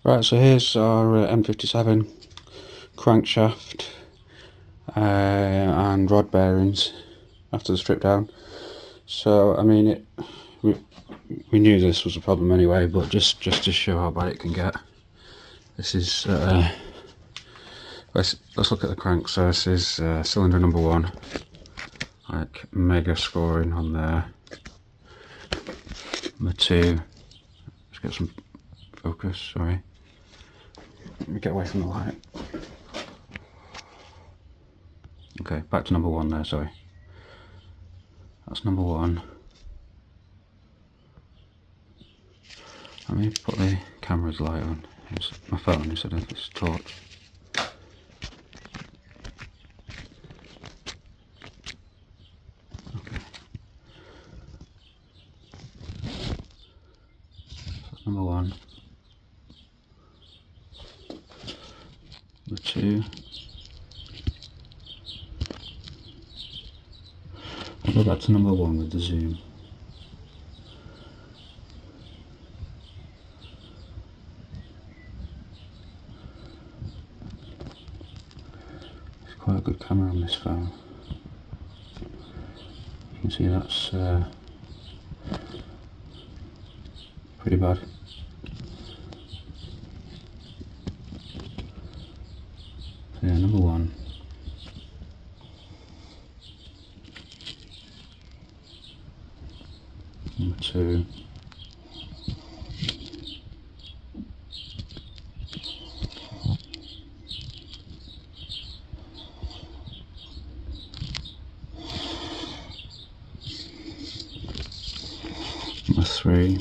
Right, so here's our N57 crankshaft and rod bearings after the strip down. So I mean, we knew this was a problem anyway, but just to show how bad it can get. This is let's look at the crank. So this is cylinder number 1, like mega scoring on there. Number 2, let's get some focus. Sorry. Let me get away from the light. Okay, back to number 1 there, sorry. That's number 1. Let me put the camera's light on. It's my phone instead of this torch. Okay. That's number 1. Number 2. I'll go back to number 1 with the zoom. It's quite a good camera on this phone. You can see that's pretty bad. So yeah, number 1. Number 2. Number 3.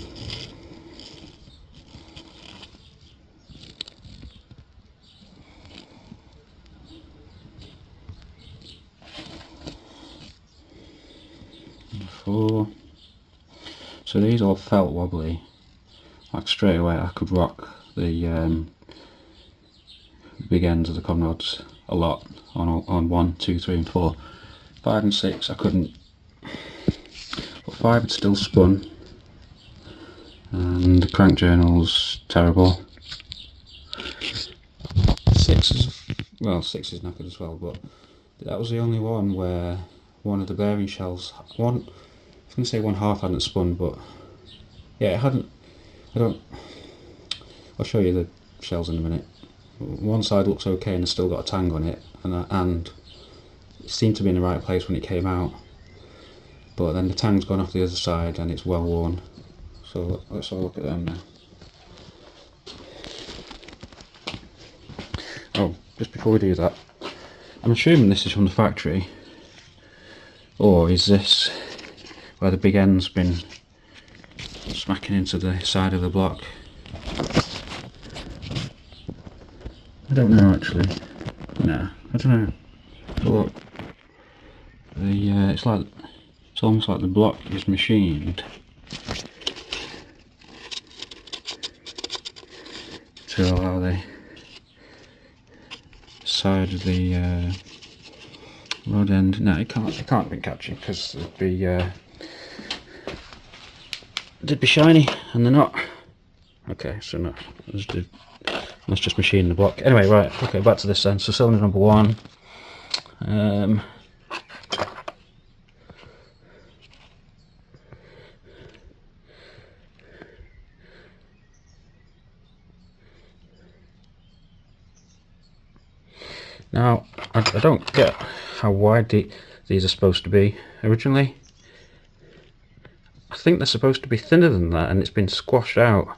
Number 4. So these all felt wobbly. Like straight away I could rock the big ends of the con rods a lot on 1, 2, 3 and 4. 5 and 6 I couldn't, but 5 had still spun, and the crank journal's terrible. 6 is, well, 6 is knackered as well, but that was the only one where one of the bearing shells, I was going to say one half hadn't spun, but yeah, it hadn't. I'll show you the shells in a minute. One side looks okay and it's still got a tang on it, and it seemed to be in the right place when it came out, but then the tang's gone off the other side and it's well worn. So let's have a look at them now. Oh, just before we do that, I'm assuming this is from the factory, or is this where the big end's been smacking into the side of the block? I don't know actually. No, I don't know. But it's almost like the block is machined to allow the side of the rod end. No, it can't have been catching, because they'd be shiny, and they're not. Okay, so no, let's just machine the block. Anyway, right, okay, back to this then. So cylinder number 1. Now, I don't get how wide these are supposed to be originally. I think they're supposed to be thinner than that, and it's been squashed out.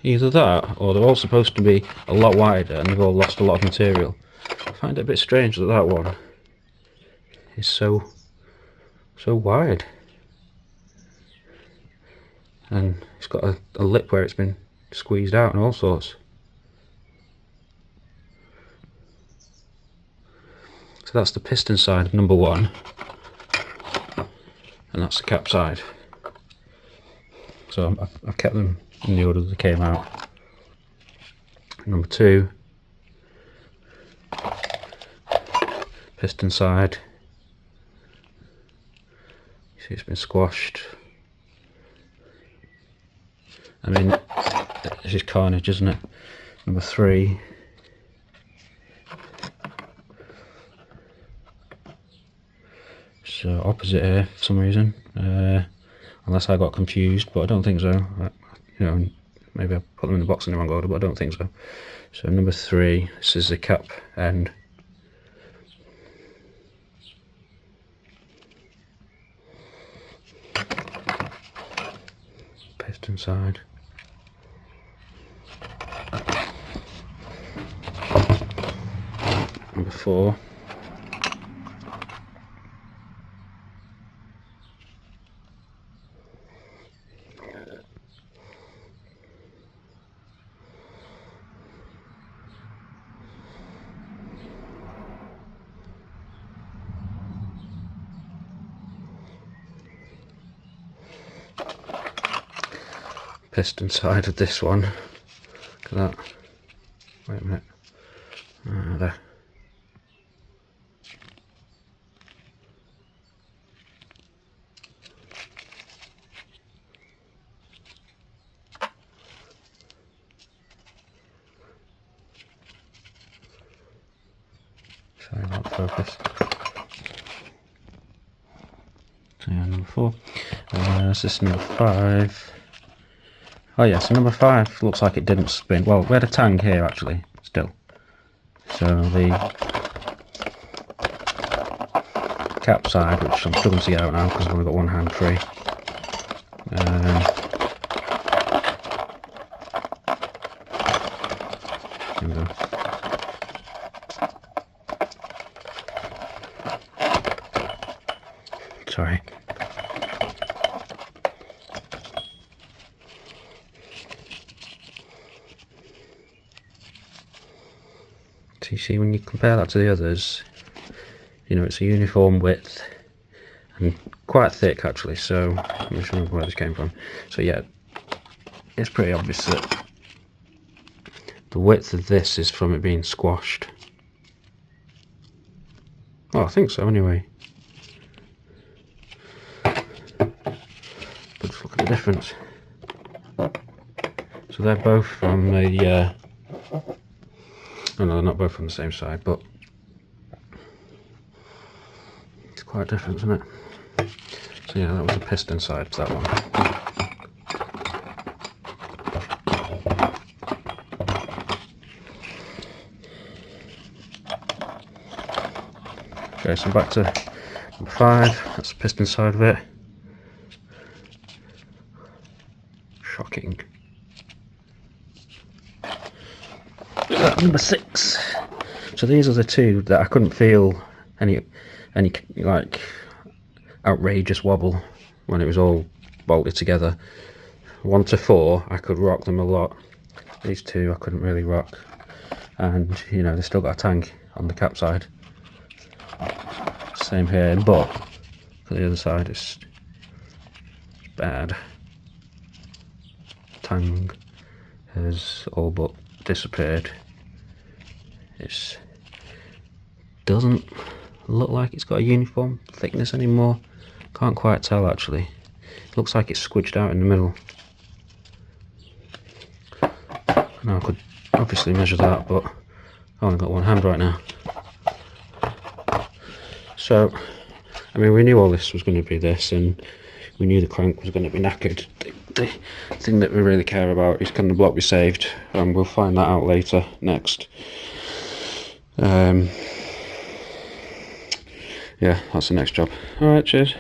Either that, or they're all supposed to be a lot wider and they've all lost a lot of material. I find it a bit strange that that one is so wide. And it's got a lip where it's been squeezed out and all sorts. So that's the piston side of number 1, and that's the cap side. So I've kept them in the order they came out. Number 2, piston side. You see it's been squashed. I mean, This is carnage, isn't it? Number 3. So opposite here for some reason, unless I got confused, but I don't think so. You know, maybe I put them in the box in the wrong order, but I don't think so. So number 3, this is the cap end. Piston side. Number 4. Piston side of this one. Look at that. Wait a minute. There. Sorry about the focus. So yeah, number 4. This is number 5. Oh yeah, so number 5 looks like it didn't spin. Well, we had a tang here actually, still. So the cap side, which I'm struggling to get out now because I've only got one hand free. Here we go. Sorry. So you see, when you compare that to the others, you know, it's a uniform width and quite thick actually, so I'm just remember where this came from. So yeah, it's pretty obvious that the width of this is from it being squashed. Well, I think so anyway. But just look at the difference. So they're both from the oh no, they're not both from the same side, but it's quite different, isn't it? So yeah, that was the piston side for that one. Okay, so back to number 5, that's the piston side of it. Shocking. Number 6. So these are the 2 that I couldn't feel any like outrageous wobble when it was all bolted together. 1 to 4 I could rock them a lot. These 2 I couldn't really rock, and you know, they still got a tang on the cap side. Same here, but for the other side it's bad. Tang has all but disappeared. It doesn't look like it's got a uniform thickness anymore. Can't quite tell actually. It looks like it's squidged out in the middle. Now I could obviously measure that, but I've only got one hand right now. So, I mean, we knew all this was going to be this, and we knew the crank was going to be knackered. The thing that we really care about is can the block be saved, and we'll find that out later, next. Yeah, that's the next job. Alright, cheers.